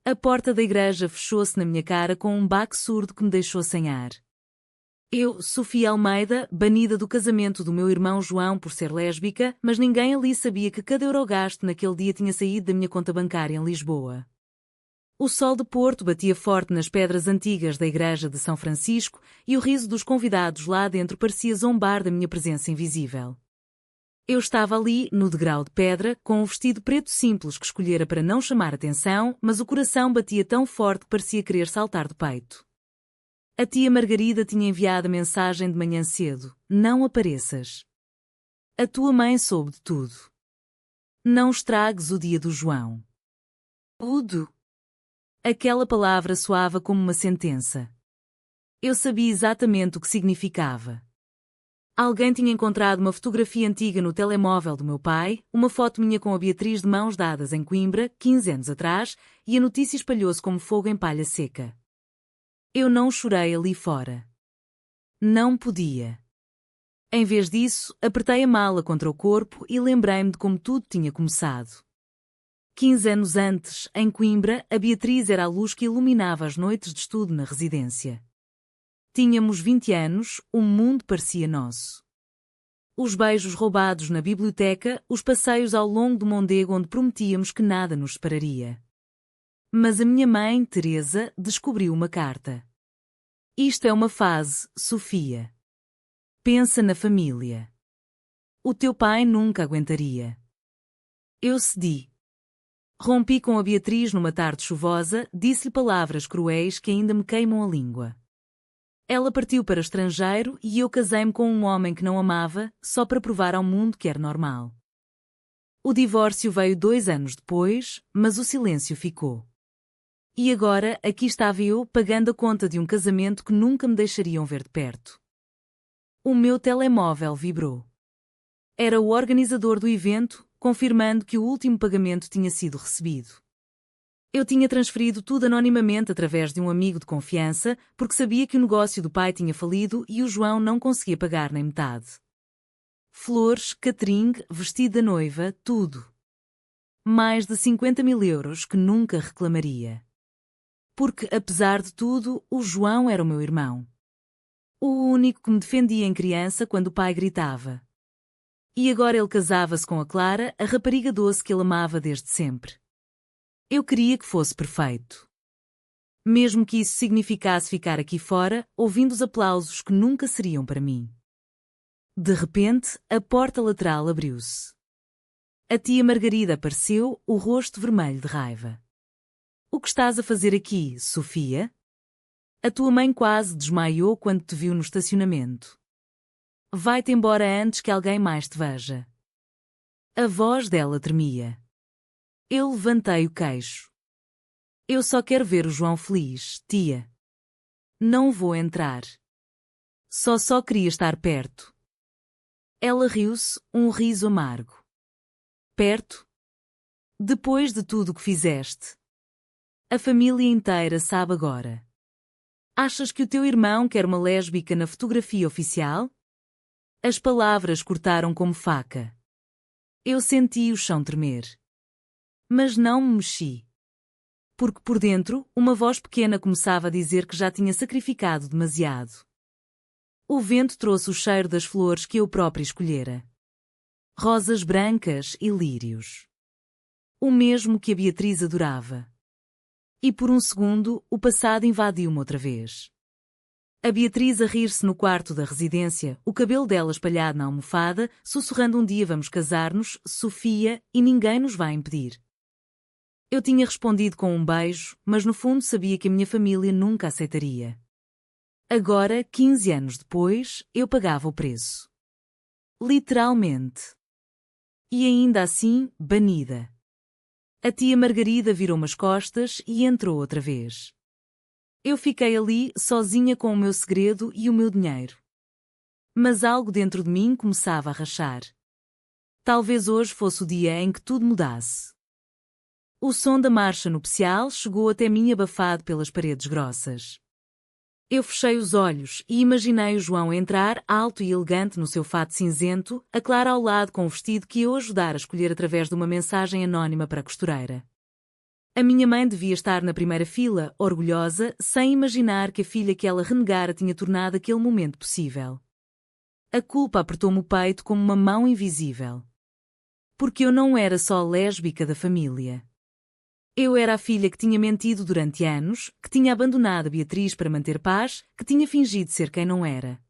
A porta da igreja fechou-se na minha cara com um baque surdo que me deixou sem ar. Eu, Sofia Almeida, banida do casamento do meu irmão João por ser lésbica, mas ninguém ali sabia que cada euro gasto naquele dia tinha saído da minha conta bancária em Lisboa. O sol de Porto batia forte nas pedras antigas da igreja de São Francisco e o riso dos convidados lá dentro parecia zombar da minha presença invisível. Eu estava ali, no degrau de pedra, com um vestido preto simples que escolhera para não chamar atenção, mas o coração batia tão forte que parecia querer saltar do peito. A tia Margarida tinha enviado a mensagem de manhã cedo: não apareças. A tua mãe soube de tudo. Não estragues o dia do João. Tudo. Aquela palavra soava como uma sentença. Eu sabia exatamente o que significava. Alguém tinha encontrado uma fotografia antiga no telemóvel do meu pai, uma foto minha com a Beatriz de mãos dadas em Coimbra, 15 anos atrás, e a notícia espalhou-se como fogo em palha seca. Eu não chorei ali fora. Não podia. Em vez disso, apertei a mala contra o corpo e lembrei-me de como tudo tinha começado. 15 anos antes, em Coimbra, a Beatriz era a luz que iluminava as noites de estudo na residência. Tínhamos 20 anos, o mundo parecia nosso. Os beijos roubados na biblioteca, os passeios ao longo do Mondego onde prometíamos que nada nos separaria. Mas a minha mãe, Teresa, descobriu uma carta. Isto é uma fase, Sofia. Pensa na família. O teu pai nunca aguentaria. Eu cedi. Rompi com a Beatriz numa tarde chuvosa, disse-lhe palavras cruéis que ainda me queimam a língua. Ela partiu para estrangeiro e eu casei-me com um homem que não amava, só para provar ao mundo que era normal. O divórcio veio 2 anos depois, mas o silêncio ficou. E agora, aqui estava eu, pagando a conta de um casamento que nunca me deixariam ver de perto. O meu telemóvel vibrou. Era o organizador do evento, confirmando que o último pagamento tinha sido recebido. Eu tinha transferido tudo anonimamente através de um amigo de confiança, porque sabia que o negócio do pai tinha falido e o João não conseguia pagar nem metade. Flores, catering, vestido da noiva, tudo. Mais de 50.000 euros que nunca reclamaria. Porque, apesar de tudo, o João era o meu irmão. O único que me defendia em criança quando o pai gritava. E agora ele casava-se com a Clara, a rapariga doce que ele amava desde sempre. Eu queria que fosse perfeito. Mesmo que isso significasse ficar aqui fora, ouvindo os aplausos que nunca seriam para mim. De repente, a porta lateral abriu-se. A tia Margarida apareceu, o rosto vermelho de raiva. O que estás a fazer aqui, Sofia? A tua mãe quase desmaiou quando te viu no estacionamento. Vai-te embora antes que alguém mais te veja. A voz dela tremia. Eu levantei o queixo. Eu só quero ver o João feliz, tia. Não vou entrar. Só queria estar perto. Ela riu-se, um riso amargo. Perto? Depois de tudo o que fizeste. A família inteira sabe agora. Achas que o teu irmão quer uma lésbica na fotografia oficial? As palavras cortaram como faca. Eu senti o chão tremer. Mas não me mexi. Porque por dentro, uma voz pequena começava a dizer que já tinha sacrificado demasiado. O vento trouxe o cheiro das flores que eu própria escolhera. Rosas brancas e lírios. O mesmo que a Beatriz adorava. E por um segundo, o passado invadiu-me outra vez. A Beatriz a rir-se no quarto da residência, o cabelo dela espalhado na almofada, sussurrando um dia vamos casar-nos, Sofia, e ninguém nos vai impedir. Eu tinha respondido com um beijo, mas no fundo sabia que a minha família nunca aceitaria. Agora, 15 anos depois, eu pagava o preço. Literalmente. E ainda assim, banida. A tia Margarida virou-me as costas e entrou outra vez. Eu fiquei ali, sozinha com o meu segredo e o meu dinheiro. Mas algo dentro de mim começava a rachar. Talvez hoje fosse o dia em que tudo mudasse. O som da marcha nupcial chegou até mim abafado pelas paredes grossas. Eu fechei os olhos e imaginei o João entrar, alto e elegante no seu fato cinzento, a Clara ao lado com o vestido que eu ajudara a escolher através de uma mensagem anónima para a costureira. A minha mãe devia estar na primeira fila, orgulhosa, sem imaginar que a filha que ela renegara tinha tornado aquele momento possível. A culpa apertou-me o peito como uma mão invisível. Porque eu não era só a lésbica da família. Eu era a filha que tinha mentido durante anos, que tinha abandonado a Beatriz para manter paz, que tinha fingido ser quem não era.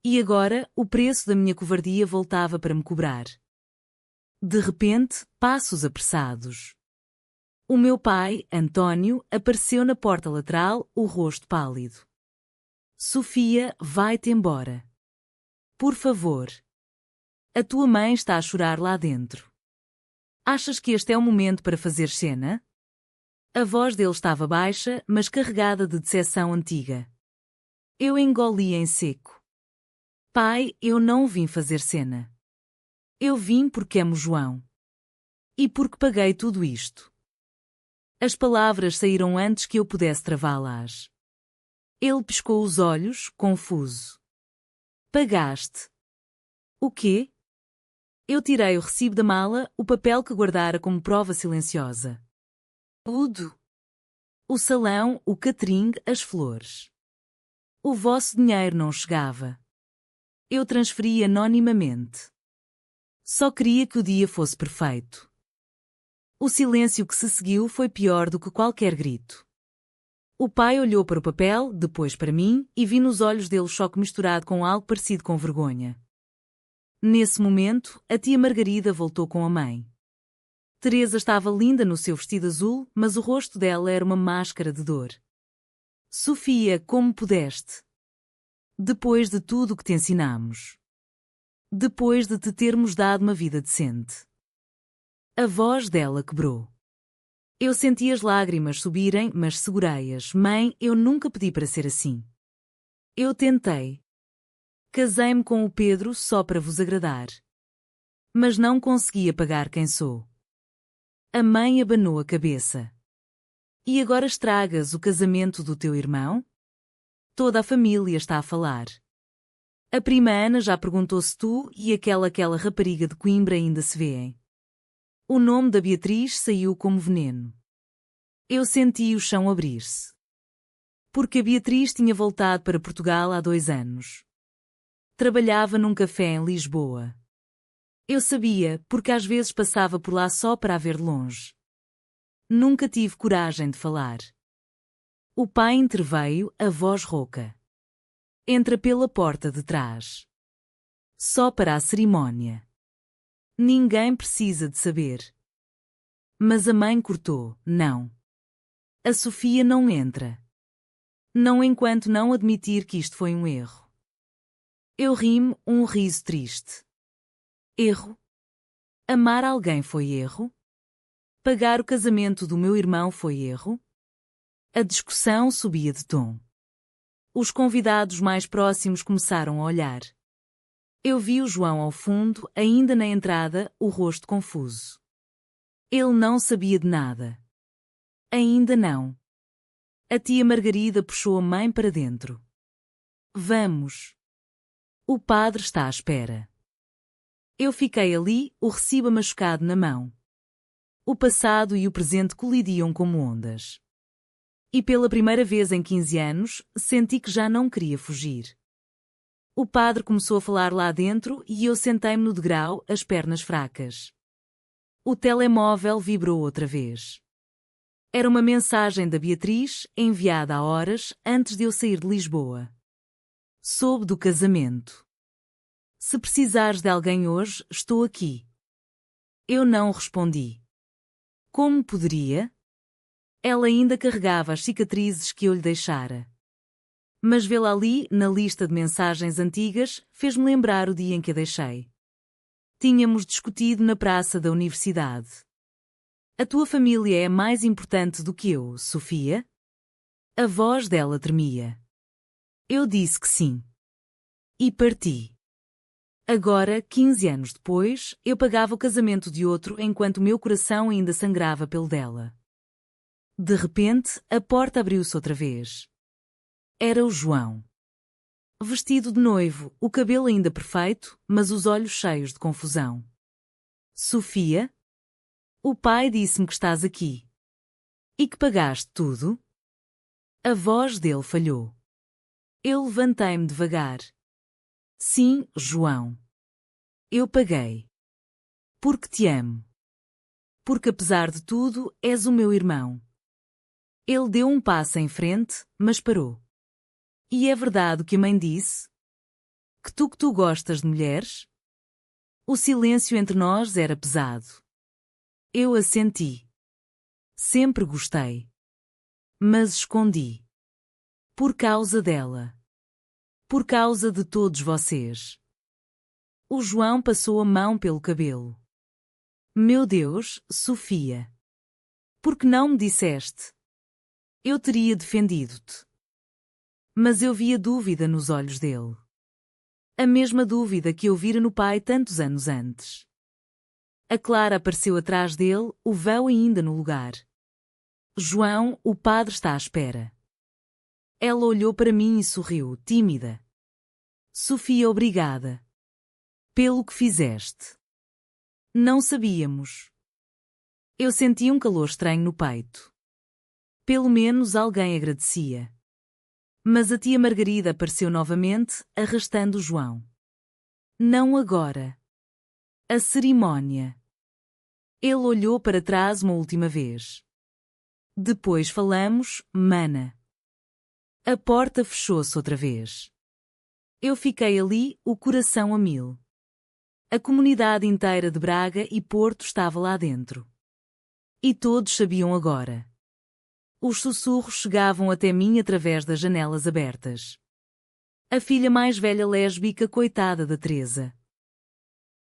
E agora, o preço da minha covardia voltava para me cobrar. De repente, passos apressados. O meu pai, António, apareceu na porta lateral, o rosto pálido. Sofia, vai-te embora. Por favor. A tua mãe está a chorar lá dentro. Achas que este é o momento para fazer cena? A voz dele estava baixa, mas carregada de decepção antiga. Eu engoli em seco. Pai, eu não vim fazer cena. Eu vim porque amo João. E porque paguei tudo isto. As palavras saíram antes que eu pudesse travá-las. Ele piscou os olhos, confuso. Pagaste. O quê? Eu tirei o recibo da mala, o papel que guardara como prova silenciosa. Tudo. O salão, o catering, as flores. O vosso dinheiro não chegava. Eu transferi anonimamente. Só queria que o dia fosse perfeito. O silêncio que se seguiu foi pior do que qualquer grito. O pai olhou para o papel, depois para mim, e vi nos olhos dele choque misturado com algo parecido com vergonha. Nesse momento, a tia Margarida voltou com a mãe. Teresa estava linda no seu vestido azul, mas o rosto dela era uma máscara de dor. Sofia, como pudeste? Depois de tudo o que te ensinamos. Depois de te termos dado uma vida decente. A voz dela quebrou. Eu senti as lágrimas subirem, mas segurei-as. Mãe, eu nunca pedi para ser assim. Eu tentei. Casei-me com o Pedro só para vos agradar. Mas não consegui apagar quem sou. A mãe abanou a cabeça. E agora estragas o casamento do teu irmão? Toda a família está a falar. A prima Ana já perguntou se tu e aquela rapariga de Coimbra ainda se vêem. O nome da Beatriz saiu como veneno. Eu senti o chão abrir-se. Porque a Beatriz tinha voltado para Portugal há 2 anos. Trabalhava num café em Lisboa. Eu sabia, porque às vezes passava por lá só para a ver de longe. Nunca tive coragem de falar. O pai interveio, a voz rouca. Entra pela porta de trás. Só para a cerimónia. Ninguém precisa de saber. Mas a mãe cortou, não. A Sofia não entra. Não enquanto não admitir que isto foi um erro. Eu ri-me, um riso triste. Erro? Amar alguém foi erro? Pagar o casamento do meu irmão foi erro? A discussão subia de tom. Os convidados mais próximos começaram a olhar. Eu vi o João ao fundo, ainda na entrada, o rosto confuso. Ele não sabia de nada. Ainda não. A tia Margarida puxou a mãe para dentro. Vamos. O padre está à espera. Eu fiquei ali, o recibo machucado na mão. O passado e o presente colidiam como ondas. E pela primeira vez em 15 anos, senti que já não queria fugir. O padre começou a falar lá dentro e eu sentei-me no degrau, as pernas fracas. O telemóvel vibrou outra vez. Era uma mensagem da Beatriz, enviada há horas antes de eu sair de Lisboa. Soube do casamento. Se precisares de alguém hoje, estou aqui. Eu não respondi. Como poderia? Ela ainda carregava as cicatrizes que eu lhe deixara. Mas vê-la ali, na lista de mensagens antigas, fez-me lembrar o dia em que a deixei. Tínhamos discutido na praça da universidade. A tua família é mais importante do que eu, Sofia? A voz dela tremia. Eu disse que sim. E parti. Agora, 15 anos depois, eu pagava o casamento de outro enquanto o meu coração ainda sangrava pelo dela. De repente, a porta abriu-se outra vez. Era o João. Vestido de noivo, o cabelo ainda perfeito, mas os olhos cheios de confusão. Sofia? O pai disse-me que estás aqui. E que pagaste tudo? A voz dele falhou. Eu levantei-me devagar. Sim, João. Eu paguei. Porque te amo. Porque apesar de tudo, és o meu irmão. Ele deu um passo em frente, mas parou. E é verdade o que a mãe disse? Que tu gostas de mulheres? O silêncio entre nós era pesado. Eu assenti. Sempre gostei. Mas escondi. Por causa dela. Por causa de todos vocês. O João passou a mão pelo cabelo. Meu Deus, Sofia. Por que não me disseste? Eu teria defendido-te. Mas eu via dúvida nos olhos dele. A mesma dúvida que eu vira no pai tantos anos antes. A Clara apareceu atrás dele, o véu ainda no lugar. João, o padre está à espera. Ela olhou para mim e sorriu, tímida. Sofia, obrigada. Pelo que fizeste. Não sabíamos. Eu senti um calor estranho no peito. Pelo menos alguém agradecia. Mas a tia Margarida apareceu novamente, arrastando João. Não agora. A cerimónia. Ele olhou para trás uma última vez. Depois falamos, mana. A porta fechou-se outra vez. Eu fiquei ali, o coração a mil. A comunidade inteira de Braga e Porto estava lá dentro. E todos sabiam agora. Os sussurros chegavam até mim através das janelas abertas. A filha mais velha lésbica, coitada da Teresa.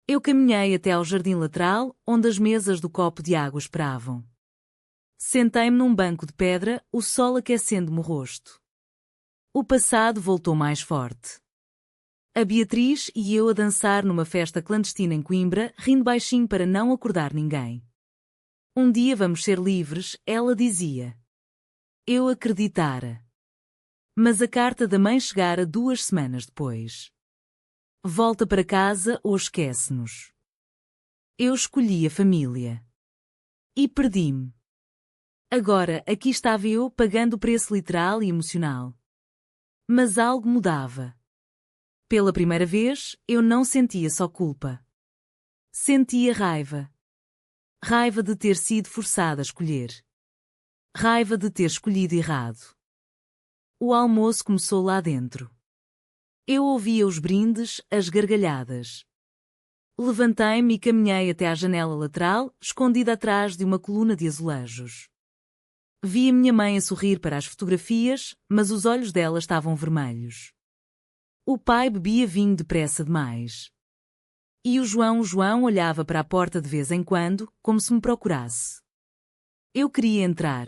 Eu caminhei até ao jardim lateral, onde as mesas do copo de água esperavam. Sentei-me num banco de pedra, o sol aquecendo-me o rosto. O passado voltou mais forte. A Beatriz e eu a dançar numa festa clandestina em Coimbra, rindo baixinho para não acordar ninguém. Um dia vamos ser livres, ela dizia. Eu acreditara. Mas a carta da mãe chegara 2 semanas depois. Volta para casa ou esquece-nos. Eu escolhi a família. E perdi-me. Agora, aqui estava eu pagando o preço literal e emocional. Mas algo mudava. Pela primeira vez, eu não sentia só culpa. Sentia raiva. Raiva de ter sido forçada a escolher. Raiva de ter escolhido errado. O almoço começou lá dentro. Eu ouvia os brindes, as gargalhadas. Levantei-me e caminhei até à janela lateral, escondida atrás de uma coluna de azulejos. Vi a minha mãe a sorrir para as fotografias, mas os olhos dela estavam vermelhos. O pai bebia vinho depressa demais. E o João olhava para a porta de vez em quando, como se me procurasse. Eu queria entrar.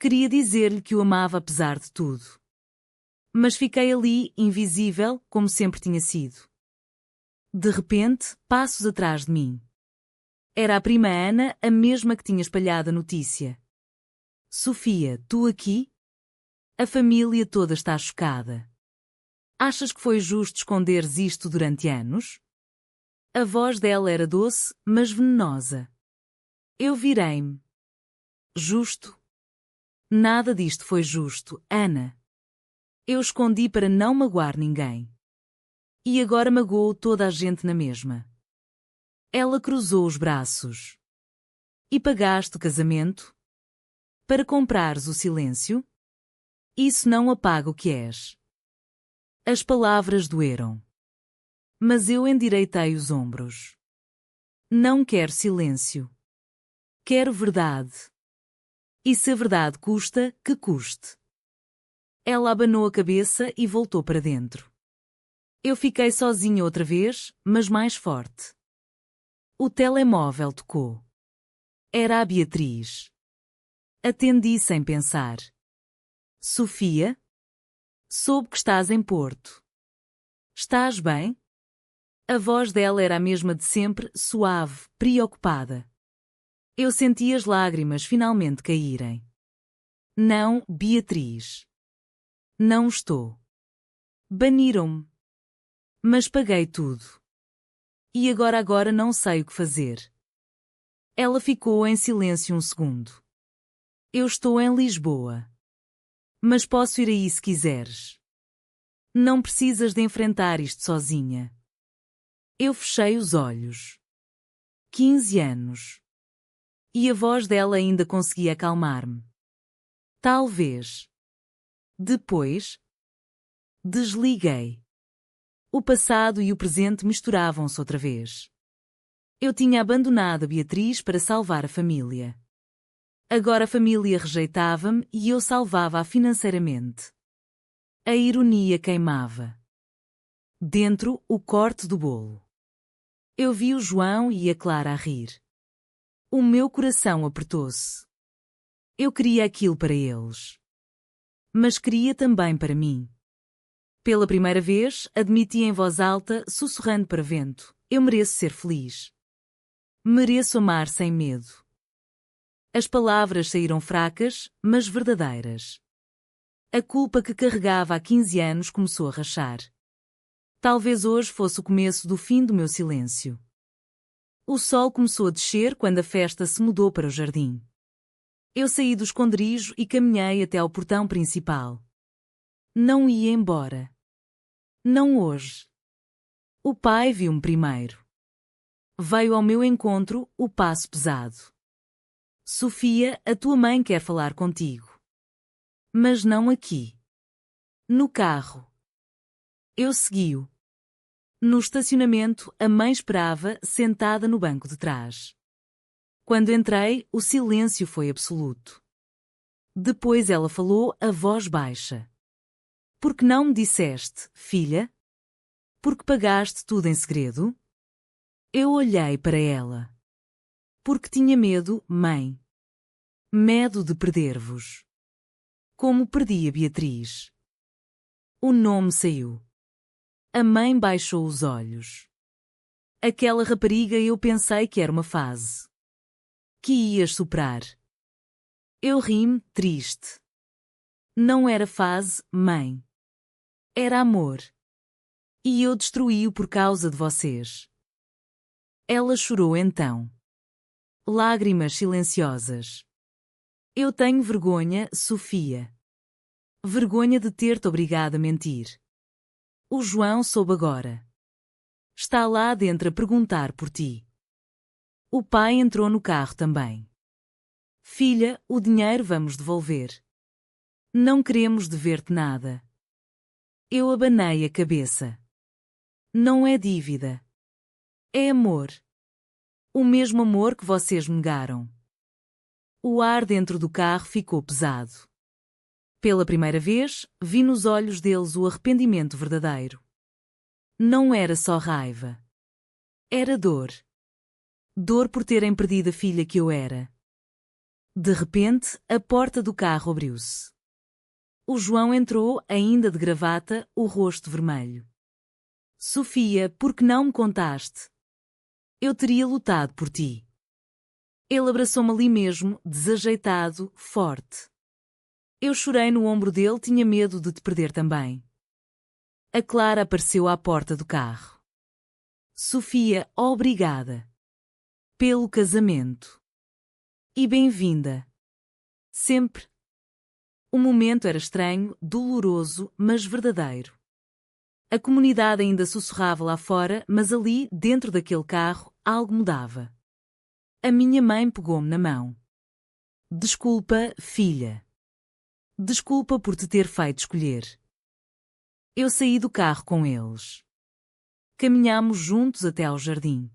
Queria dizer-lhe que o amava apesar de tudo. Mas fiquei ali, invisível, como sempre tinha sido. De repente, passos atrás de mim. Era a prima Ana, a mesma que tinha espalhado a notícia. Sofia, tu aqui? A família toda está chocada. Achas que foi justo esconderes isto durante anos? A voz dela era doce, mas venenosa. Eu virei-me. Justo? Nada disto foi justo, Ana. Eu escondi para não magoar ninguém. E agora magoou toda a gente na mesma. Ela cruzou os braços. E pagaste o casamento? Para comprares o silêncio? Isso não apaga o que és. As palavras doeram. Mas eu endireitei os ombros. Não quero silêncio. Quero verdade. E se a verdade custa, que custe. Ela abanou a cabeça e voltou para dentro. Eu fiquei sozinha outra vez, mas mais forte. O telemóvel tocou. Era a Beatriz. Atendi sem pensar. Sofia? Soube que estás em Porto. Estás bem? A voz dela era a mesma de sempre, suave, preocupada. Eu senti as lágrimas finalmente caírem. Não, Beatriz. Não estou. Baniram-me. Mas paguei tudo. E agora não sei o que fazer. Ela ficou em silêncio um segundo. Eu estou em Lisboa. Mas posso ir aí se quiseres. Não precisas de enfrentar isto sozinha. Eu fechei os olhos. 15 anos. E a voz dela ainda conseguia acalmar-me. Talvez. Depois. Desliguei. O passado e o presente misturavam-se outra vez. Eu tinha abandonado a Beatriz para salvar a família. Agora a família rejeitava-me e eu salvava-a financeiramente. A ironia queimava. Dentro, o corte do bolo. Eu vi o João e a Clara a rir. O meu coração apertou-se. Eu queria aquilo para eles. Mas queria também para mim. Pela primeira vez, admiti em voz alta, sussurrando para vento: eu mereço ser feliz. Mereço amar sem medo. As palavras saíram fracas, mas verdadeiras. A culpa que carregava há 15 anos começou a rachar. Talvez hoje fosse o começo do fim do meu silêncio. O sol começou a descer quando a festa se mudou para o jardim. Eu saí do esconderijo e caminhei até ao portão principal. Não ia embora. Não hoje. O pai viu-me primeiro. Veio ao meu encontro, o passo pesado. Sofia, a tua mãe quer falar contigo. Mas não aqui. No carro. Eu segui-o. No estacionamento, a mãe esperava, sentada no banco de trás. Quando entrei, o silêncio foi absoluto. Depois ela falou, a voz baixa. Por que não me disseste, filha? Porque pagaste tudo em segredo? Eu olhei para ela. Porque tinha medo, mãe. Medo de perder-vos. Como perdi a Beatriz. O nome saiu. A mãe baixou os olhos. Aquela rapariga eu pensei que era uma fase. Que ias superar. Eu ri-me, triste. Não era fase, mãe. Era amor. E eu destruí-o por causa de vocês. Ela chorou então. Lágrimas silenciosas. Eu tenho vergonha, Sofia. Vergonha de ter-te obrigado a mentir. O João soube agora. Está lá dentro a perguntar por ti. O pai entrou no carro também. Filha, o dinheiro vamos devolver. Não queremos dever-te nada. Eu abanei a cabeça. Não é dívida. É amor. O mesmo amor que vocês me negaram. O ar dentro do carro ficou pesado. Pela primeira vez, vi nos olhos deles o arrependimento verdadeiro. Não era só raiva. Era dor. Dor por terem perdido a filha que eu era. De repente, a porta do carro abriu-se. O João entrou, ainda de gravata, o rosto vermelho. Sofia, por que não me contaste? Eu teria lutado por ti. Ele abraçou-me ali mesmo, desajeitado, forte. Eu chorei no ombro dele, tinha medo de te perder também. A Clara apareceu à porta do carro. Sofia, obrigada. Pelo casamento. E bem-vinda. Sempre. O momento era estranho, doloroso, mas verdadeiro. A comunidade ainda sussurrava lá fora, mas ali, dentro daquele carro, algo mudava. A minha mãe pegou-me na mão. Desculpa, filha. Desculpa por te ter feito escolher. Eu saí do carro com eles. Caminhámos juntos até ao jardim.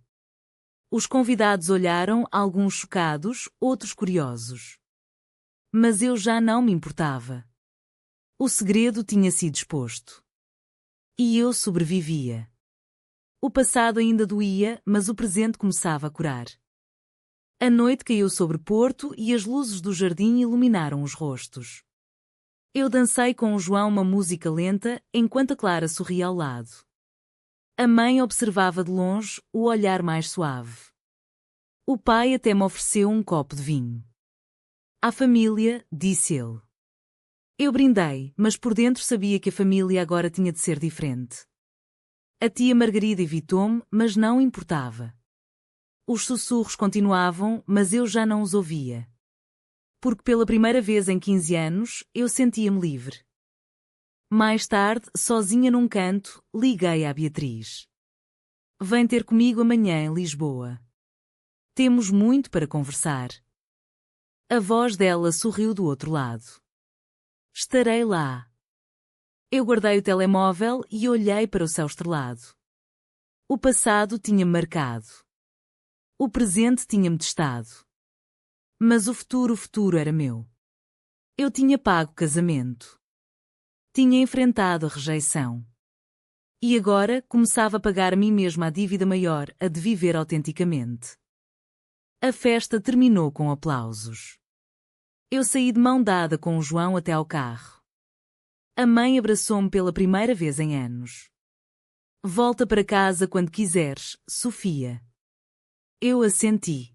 Os convidados olharam, alguns chocados, outros curiosos. Mas eu já não me importava. O segredo tinha sido exposto. E eu sobrevivia. O passado ainda doía, mas o presente começava a curar. A noite caiu sobre Porto e as luzes do jardim iluminaram os rostos. Eu dancei com o João uma música lenta, enquanto a Clara sorria ao lado. A mãe observava de longe, o olhar mais suave. O pai até me ofereceu um copo de vinho. À família, disse ele. Eu brindei, mas por dentro sabia que a família agora tinha de ser diferente. A tia Margarida evitou-me, mas não importava. Os sussurros continuavam, mas eu já não os ouvia. Porque pela primeira vez em 15 anos, eu sentia-me livre. Mais tarde, sozinha num canto, liguei à Beatriz. Vem ter comigo amanhã em Lisboa. Temos muito para conversar. A voz dela sorriu do outro lado. Estarei lá. Eu guardei o telemóvel e olhei para o céu estrelado. O passado tinha-me marcado. O presente tinha-me testado. Mas o futuro era meu. Eu tinha pago o casamento. Tinha enfrentado a rejeição. E agora começava a pagar a mim mesma a dívida maior, a de viver autenticamente. A festa terminou com aplausos. Eu saí de mão dada com o João até ao carro. A mãe abraçou-me pela primeira vez em anos. Volta para casa quando quiseres, Sofia. Eu assenti.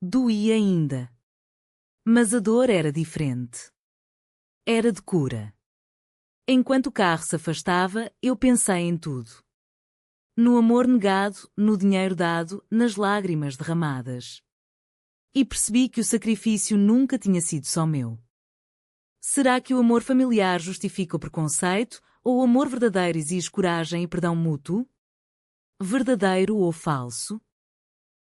Doía ainda. Mas a dor era diferente. Era de cura. Enquanto o carro se afastava, eu pensei em tudo. No amor negado, no dinheiro dado, nas lágrimas derramadas. E percebi que o sacrifício nunca tinha sido só meu. Será que o amor familiar justifica o preconceito, ou o amor verdadeiro exige coragem e perdão mútuo? Verdadeiro ou falso?